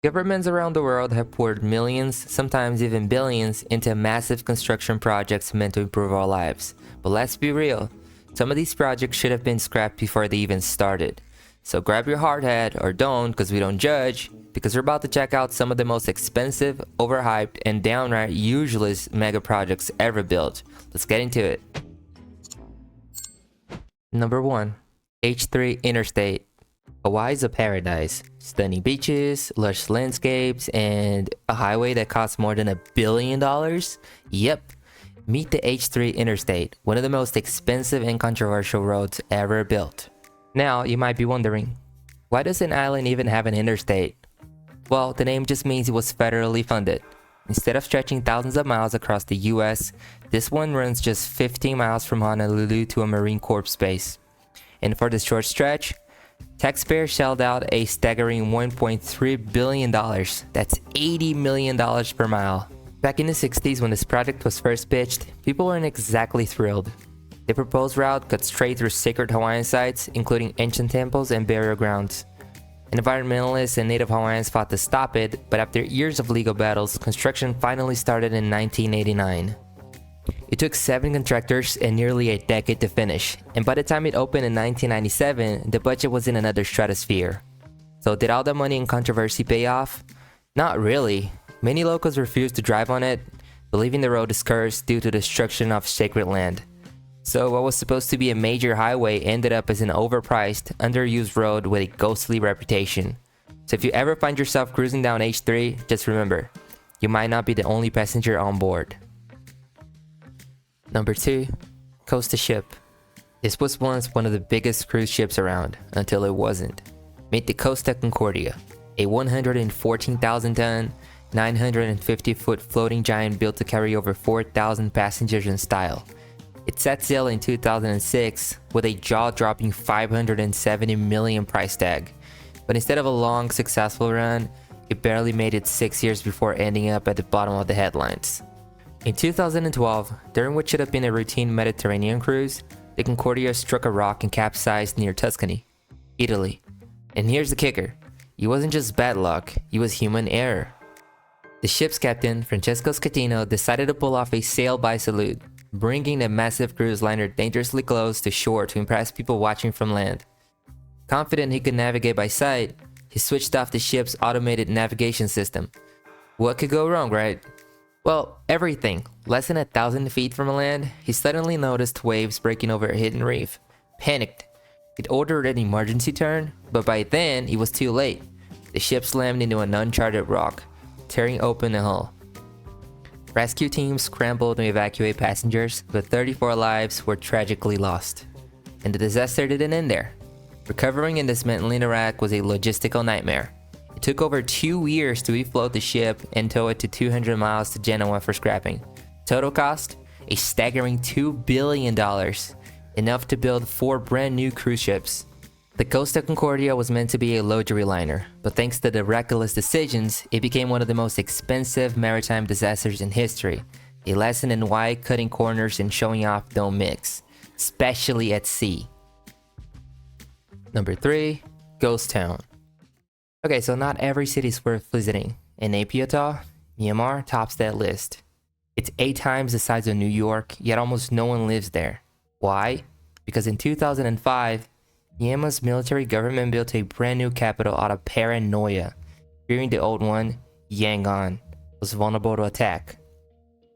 Governments around the world have poured millions, sometimes even billions, into massive construction projects meant to improve our lives. But let's be real, some of these projects should have been scrapped before they even started. So grab your hard hat, or don't, because we don't judge, because we're about to check out some of the most expensive, overhyped, and downright useless mega projects ever built. Let's get into it. Number 1. H3 Interstate. Hawaii is a paradise. Stunning beaches, lush landscapes, and a highway that costs more than $1 billion? Yep. Meet the H3 Interstate, one of the most expensive and controversial roads ever built. Now, you might be wondering, why does an island even have an interstate? Well, the name just means it was federally funded. Instead of stretching thousands of miles across the US, this one runs just 15 miles from Honolulu to a Marine Corps base. And for this short stretch, taxpayers shelled out a staggering $1.3 billion. That's $80 million per mile. Back in the 60s, when this project was first pitched, people weren't exactly thrilled. The proposed route cut straight through sacred Hawaiian sites, including ancient temples and burial grounds. Environmentalists and native Hawaiians fought to stop it, but after years of legal battles, construction finally started in 1989. It took 7 contractors and nearly a decade to finish, and by the time it opened in 1997, the budget was in another stratosphere. So did all the money and controversy pay off? Not really. Many locals refused to drive on it, believing the road is cursed due to destruction of sacred land. So what was supposed to be a major highway ended up as an overpriced, underused road with a ghostly reputation. So if you ever find yourself cruising down H3, just remember, you might not be the only passenger on board. Number 2. Costa Ship. This was once one of the biggest cruise ships around, until it wasn't. Meet the Costa Concordia, a 114,000-ton, 950-foot floating giant built to carry over 4,000 passengers in style. It set sail in 2006 with a jaw-dropping $570 million price tag. But instead of a long, successful run, it barely made it 6 years before ending up at the bottom of the headlines. In 2012, during what should have been a routine Mediterranean cruise, the Concordia struck a rock and capsized near Tuscany, Italy. And here's the kicker, it wasn't just bad luck, it was human error. The ship's captain, Francesco Scatino, decided to pull off a sail-by salute, bringing the massive cruise liner dangerously close to shore to impress people watching from land. Confident he could navigate by sight, he switched off the ship's automated navigation system. What could go wrong, right? Well, everything. Less than 1,000 feet from land, he suddenly noticed waves breaking over a hidden reef. Panicked. He'd ordered an emergency turn, but by then, it was too late. The ship slammed into an uncharted rock, tearing open the hull. Rescue teams scrambled to evacuate passengers, but 34 lives were tragically lost. And the disaster didn't end there. Recovering and dismantling the wreck was a logistical nightmare. It took over 2 years to refloat the ship and tow it to 200 miles to Genoa for scrapping. Total cost? A staggering $2 billion, enough to build 4 brand new cruise ships. The Costa Concordia was meant to be a luxury liner, but thanks to the reckless decisions, it became one of the most expensive maritime disasters in history. A lesson in why cutting corners and showing off don't mix, especially at sea. Number 3. Ghost Town. Okay, so not every city is worth visiting. In Utah, Myanmar tops that list. It's 8 times the size of New York, yet almost no one lives there. Why? Because in 2005, Myanmar's military government built a brand new capital out of paranoia, fearing the old one, Yangon, was vulnerable to attack.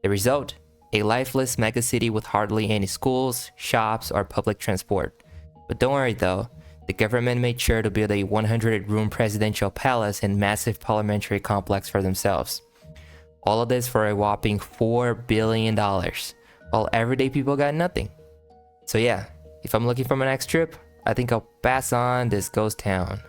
The result? A lifeless megacity with hardly any schools, shops, or public transport. But don't worry though, the government made sure to build a 100-room presidential palace and massive parliamentary complex for themselves. All of this for a whopping $4 billion, while everyday people got nothing. So yeah, if I'm looking for my next trip, I think I'll pass on this ghost town.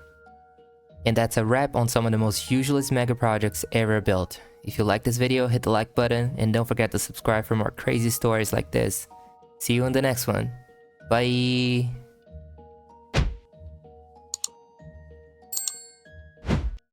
And that's a wrap on some of the most useless mega projects ever built. If you like this video, hit the like button and don't forget to subscribe for more crazy stories like this. See you in the next one. Bye!